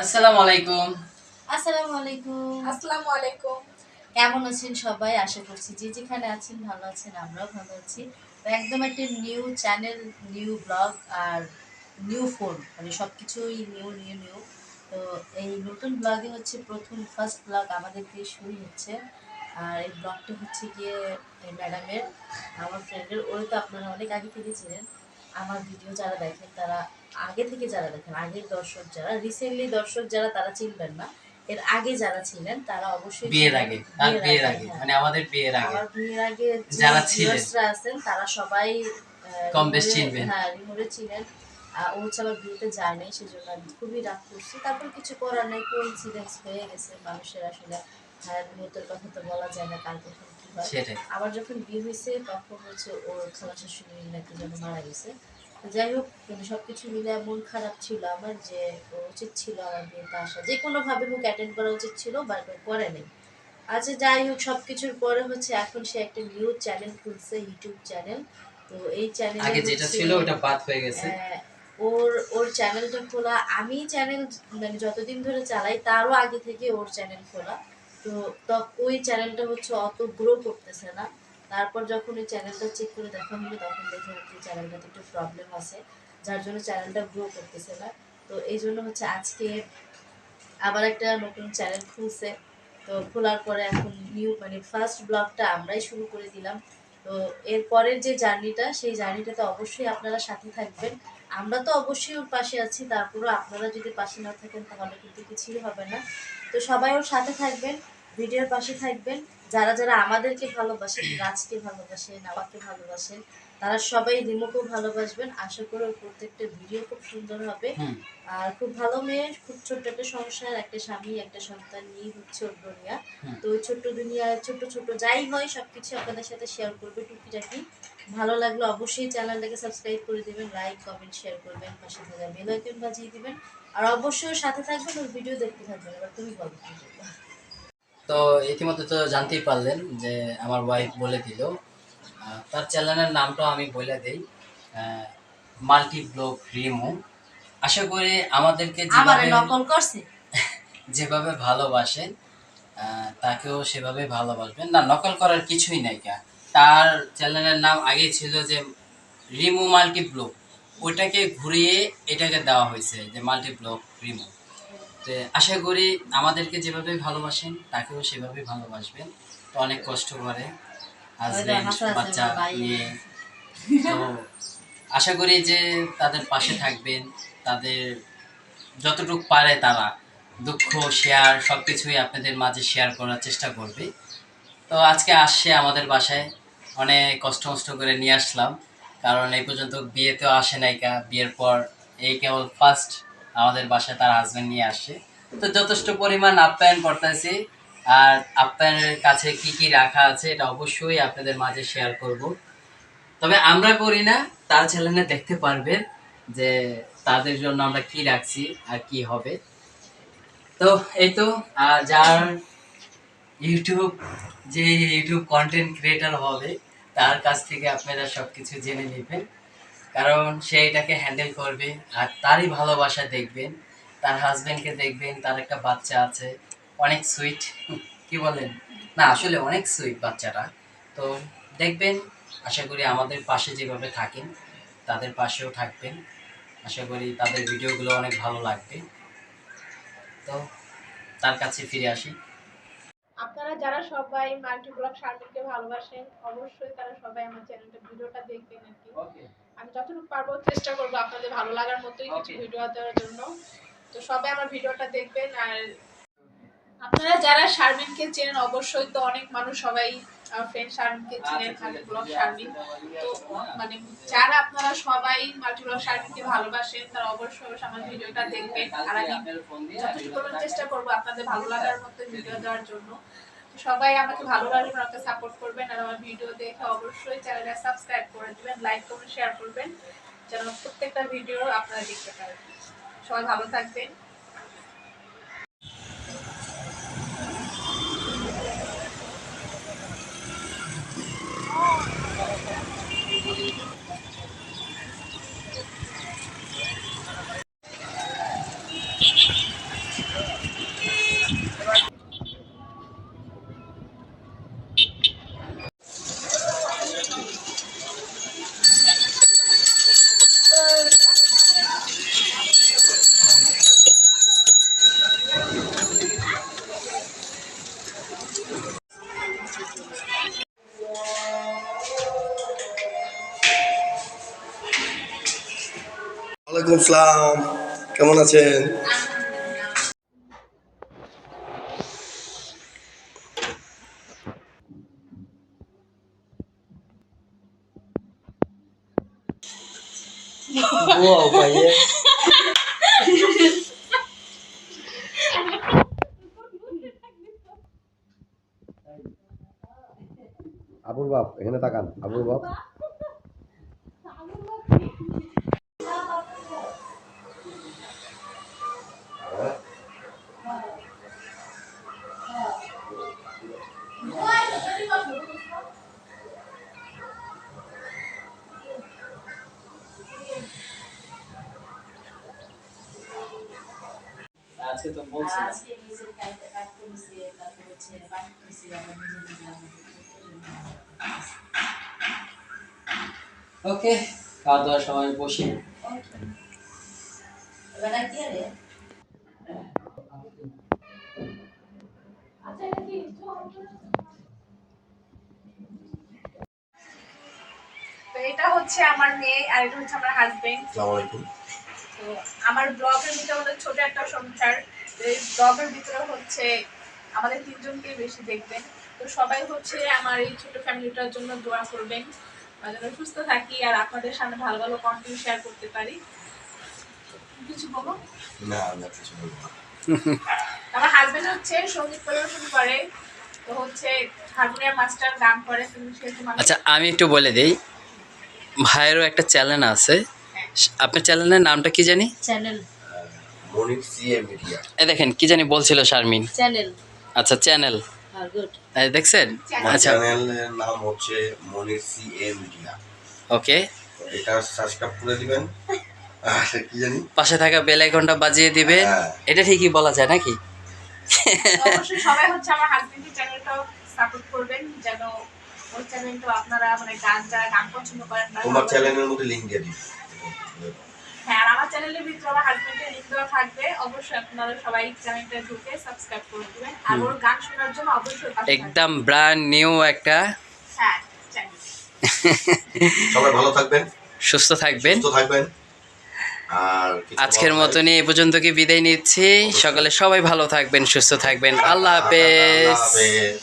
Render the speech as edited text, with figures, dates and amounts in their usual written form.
আসসালামু আলাইকুম। আসসালামু আলাইকুম। আসসালামু আলাইকুম। কেমন আছেন সবাই? আশা করছি যে যেখানে আছেন ভালো আছেন, আমরাও ভালো আছি। তো একদম একটা নিউ চ্যানেল, নিউ ব্লগ আর নিউ ফোন, মানে সবকিছুই নিউ। তো এই নতুন ব্লগে হচ্ছে ফার্স্ট ব্লগ আমাদের দিয়ে শুরু হচ্ছে। আর এই ব্লগটা হচ্ছে গিয়ে এই ম্যাডামের, আমার ফ্রেন্ডের। ওরা তো আপনারা অনেক আগে থেকে ছিলেন। আমার ভিডিও যারা দেখেন তারা আগে থেকে যারা দেখেন, আগের দর্শক যারা, রিসেন্টলি দর্শক যারা, তারা চিনবেন না। এর আগে যারা ছিলেন তারা অবশ্যই বিয়ের চিনবেন। আগে, তার বিয়ের আগে, হ্যাঁ, মানে আমাদের বিয়ের আগে আমার বিয়ের আগে যে যারা ছিলেন ভিউয়ার্সরা আছেন তারা সবাই কম বেশ চিনবেন। হ্যাঁ, রিমোরে ছিলেন। ও হচ্ছে আমার বিয়েতে যায় নাই, সেজন্য আমি খুবই রাগ করছি। তারপর কিছু করার নেই, কোইন্সিডেন্স হয়ে গেছে। মানুষের আসলে হ্যাঁ, নিয়তের কথা তো বলা যায় না, কার কখন কি হয়। সেটাই। আবার যখন বিয়ে হয়েছে তখন হচ্ছে ওর খালা শাশুড়ি নাকি যেন মারা গেছে। তো যাই হোক, মানে সবকিছু মিলে মন খারাপ ছিল আমার, যে উচিত ছিল আমার বিয়েতে আসা, যে কোনোভাবে হোক অ্যাটেন্ড করা উচিত ছিল, বাট করে নেই। আচ্ছা, যাই হোক, সবকিছুর পরে হচ্ছে এখন সে একটা নিউ চ্যানেল খুলছে, ইউটিউব চ্যানেল। তো এই চ্যানেলে আগে যেটা হচ্ছে ছিল ওটা বাদ হয়ে গেছে। ওর ওর চ্যানেলটা খোলা। আমি চ্যানেল মানে যতদিন ধরে চালাই তারও আগে থেকে ওর চ্যানেল খোলা। তো ওই চ্যানেলটা হচ্ছে অত গ্রো করতেছে না। তারপর যখন ওই চ্যানেলটা চেক করে দেখা হলো, তখন দেখলাম যে চ্যানেলটাতে একটু প্রবলেম আছে, যার জন্য চ্যানেলটা গ্রো করতেছে না। তো এই জন্য হচ্ছে আজকে আবার একটা নতুন চ্যানেল খুলছে। তো খোলার পরে এখন নিউ, মানে ফার্স্ট ব্লগটা আমরাই শুরু করে দিলাম। তো এরপরের যে জার্নিটা, সেই জার্নিটাতে অবশ্যই আপনারা সাথে থাকবেন। আমরা তো অবশ্যই ওর পাশে আছি, তারপরেও আপনারা যদি পাশে না থাকেন তাহলে কিন্তু কিছুই হবে না। তো সবাই ওর সাথে থাকবেন, ভিডিওর পাশে থাকবেন। যারা যারা আমাদেরকে ভালোবাসেন, রাজকে ভালোবাসেন, আমাকে ভালোবাসেন, তারা সবাই রিমোকেও ভালোবাসবেন। আশা করি ওর প্রত্যেকটা ভিডিও খুব সুন্দর হবে। আর খুব ভালো মেয়ে, খুব ছোট্ট একটা সংসার, একটা স্বামী, একটা সন্তান নিয়ে হচ্ছে ওর দুনিয়া। তো ওই ছোট্ট দুনিয়ায় ছোট ছোট যাই হয় সবকিছু আপনাদের সাথে শেয়ার করবে টুকিটাকি। ভালো লাগলো অবশ্যই চ্যানেলটাকে সাবস্ক্রাইব করে দেবেন, লাইক কমেন্ট শেয়ার করবেন, পাশে থাকা বেল আইকন বাজিয়ে দিবেন। আর অবশ্যই সাথে থাকবেন, ওর ভিডিও দেখতে থাকবেন। এবার তুমি বলো কি বলবা। তো ইতিমধ্যে তো জানতেই পারলেন যে আমার ওয়াইফ বলে দিল। তার চ্যানেলের নামটাও আমি বলে দেই, মাল্টি ব্লগ রিমু। আশা করি আমাদেরকে আমারে নকল করছে। যেভাবে ভালোবাসেন তাকেও সেভাবে ভালোবাসবেন। না, নকল করার কিছুই নাই। তার চ্যানেলের নাম আগেই ছিল যে রিমু মাল্টি ব্লগ, ওইটাকে ঘুরিয়ে এটাকে দেওয়া হয়েছে যে মাল্টি ব্লগ রিমু। তো আশা করি আমাদেরকে যেভাবে ভালোবাসেন তাকেও সেভাবে ভালোবাসবেন। তো অনেক কষ্ট করে হাজব্যান্ড বাচ্চা নিয়ে। তো আশা করি যে তাদের পাশে থাকবেন, তাদের যতটুকু পারে তারা দুঃখ শেয়ার সব কিছুই আপনাদের মাঝে শেয়ার করার চেষ্টা করবে। তো আজকে আসছে আমাদের বাসায়, অনেক কষ্ট করে নিয়ে আসলাম, কারণ এই পর্যন্ত বিয়েতেও আসে নাইকা। বিয়ের পর এই কেবল ফার্স্ট আমাদের বাসায় তার হাজব্যান্ড নিয়ে আসছে। তো যথেষ্ট পরিমাণ আপ্যায়ন করতেছি। আর আপ্যায়নের কাছে কি কি রাখা আছে এটা অবশ্যই আপনাদের মাঝে শেয়ার করব। তবে আমরা করি না, তার চ্যানেলে দেখতে পারবেন যে তাদের জন্য আমরা কি রাখছি আর কি হবে। তো এই তো। আর যার ইউটিউব, যে ইউটিউব কন্টেন্ট ক্রিয়েটর হবে, তার কাছ থেকে আপনারা সব কিছু জেনে নেবেন, কারণ সে এটাকে হ্যান্ডেল করবে। আর তারই ভালোবাসা দেখবেন, তার হাজব্যান্ডকে দেখবেন, তার একটা বাচ্চা আছে, অনেক সুইট। কি বলেন? না, আসলে অনেক সুইট বাচ্চাটা। তো দেখবেন, আশা করি আমাদের পাশে যেভাবে থাকেন তাদের পাশেও থাকবেন। আশা করি তাদের ভিডিওগুলো অনেক ভালো লাগবে। তো তার কাছে ফিরে আসি। আপনারা যারা সবাই মাল্টিব্লগ শারমিনকে ভালোবাসেন, অবশ্যই তারা সবাই আমার চ্যানেলটা ভিডিওটা দেখবেন আর কি। আমি যতটুকু পারবো চেষ্টা করবো আপনাদের ভালো লাগার মতোই কিছু ভিডিও দেওয়ার জন্য। তো সবাই আমার ভিডিওটা দেখবেন। আর আপনারা যারা শারমিনকে চেনেন, অবশ্যই তো অনেক মানুষ সবাই ফ্রেন্ড শারমিনকে চেনেন, মাল্টিব্লগ শারমিন। তো মানে যারা আপনারা সবাই মাল্টিব্লগ শারমিনকে ভালোবাসেন তারা অবশ্যই আমার ভিডিওটা দেখবেন। আর আমি যতটুকু চেষ্টা করবো আপনাদের ভালো লাগার মতো ভিডিও দেওয়ার জন্য। সবাই আমাকে ভালোবাসবেন, আমাকে সাপোর্ট করবেন। আর আমার ভিডিও দেখে অবশ্যই চ্যানেলটা সাবস্ক্রাইব করে দিবেন, লাইক কমেন্ট শেয়ার করবেন, যেন প্রত্যেকটা ভিডিও আপনারা দেখতে পারেন। সবাই ভালো থাকবেন। ওয়ালাইকুম আসসালাম, কেমন আছেন? Wow, ভাইয়া। আবুর বাপ এখানে তাকান, আবুর বাপ। আজকে তো বলছিলাম। আজকে নিজের কাজ করেছি, তারপর হচ্ছে পাঠ করেছি, আবার নিজে নিজে ওকে, খাওয়া দাওয়ার সময় বসি। বেলা কি রে? তো এটা হচ্ছে আমার মেয়ে আর এটা হচ্ছে আমার হাজবেন্ড। আসসালামু আলাইকুম। তো আমার ব্লগের ভিতরে আমাদের ছোট একটা সংসার। তো এই ব্লগের ভিতরে হচ্ছে আমাদের তিনজনকে বেশি দেখবেন। তো সবাই হচ্ছে আমার এই ছোট ফ্যামিলিটার জন্য দোয়া করবেন, আমরা যেন সুস্থ থাকি আর আপনাদের সামনে ভালো ভালো কন্টেন্ট শেয়ার করতে পারি। কিছু বলো? না, না কিছু বলবো না। আমার হাজবেন্ড হচ্ছে সঙ্গীত পরিবেশন করে, তো হচ্ছে হারমোনিয়াম মাস্টার, গান করে। কিন্তু সেহেতু আচ্ছা, আমি একটু বলে দিই, ভাইয়েরও একটা চ্যানেল আছে। আপনার চ্যানেলের নামটা কি জানি? চ্যানেল মনির সিএ মিডিয়া। এই দেখেন কি জানি বলছিল শারমিন। চ্যানেল আচ্ছা, চ্যানেল গুড। দেখছেন? আমার আচ্ছা, চ্যানেলের নাম হচ্ছে মনির সিএ মিডিয়া। ওকে। এটা সাবস্ক্রাইব করে দিবেন। আর কি জানি পাশে থাকা বেল আইকনটা বাজিয়ে দিবেন। হ্যাঁ। এটা ঠিকই বলা যায় নাকি? অবশ্যই সবাই হচ্ছে আমার হাজবেন্ডের চ্যানেলটাও সাপোর্ট করবেন, যেন ওই চ্যানেলটাও আপনারা মানে যারা গান পছন্দ করেন বা তোমার চ্যানেলের মধ্যে লিংক দিয়ে দিই। হ্যাঁ, আর আমার চ্যানেলের ভিতরে আমার হাজবেন্ডের লিংক দেওয়া থাকবে। অবশ্যই আপনারা সবাই চ্যানেলটা ঢুকে সাবস্ক্রাইব করে দিবেন আর ওর গান শোনার জন্য অবশ্যই পাশে থাকবেন। একদম ব্র্যান্ড নিউ একটা। হ্যাঁ, চ্যানেল। সবাই ভালো থাকবেন, সুস্থ থাকবেন। সুস্থ থাকবেন। আর কিছু আজকের বলার নাই। মতনই এ পর্যন্ত কি বিদায় নিচ্ছি। সকালে সবাই ভালো থাকবেন, সুস্থ থাকবেন। আল্লাহ হাফেজ। আল্লাহ হাফেজ।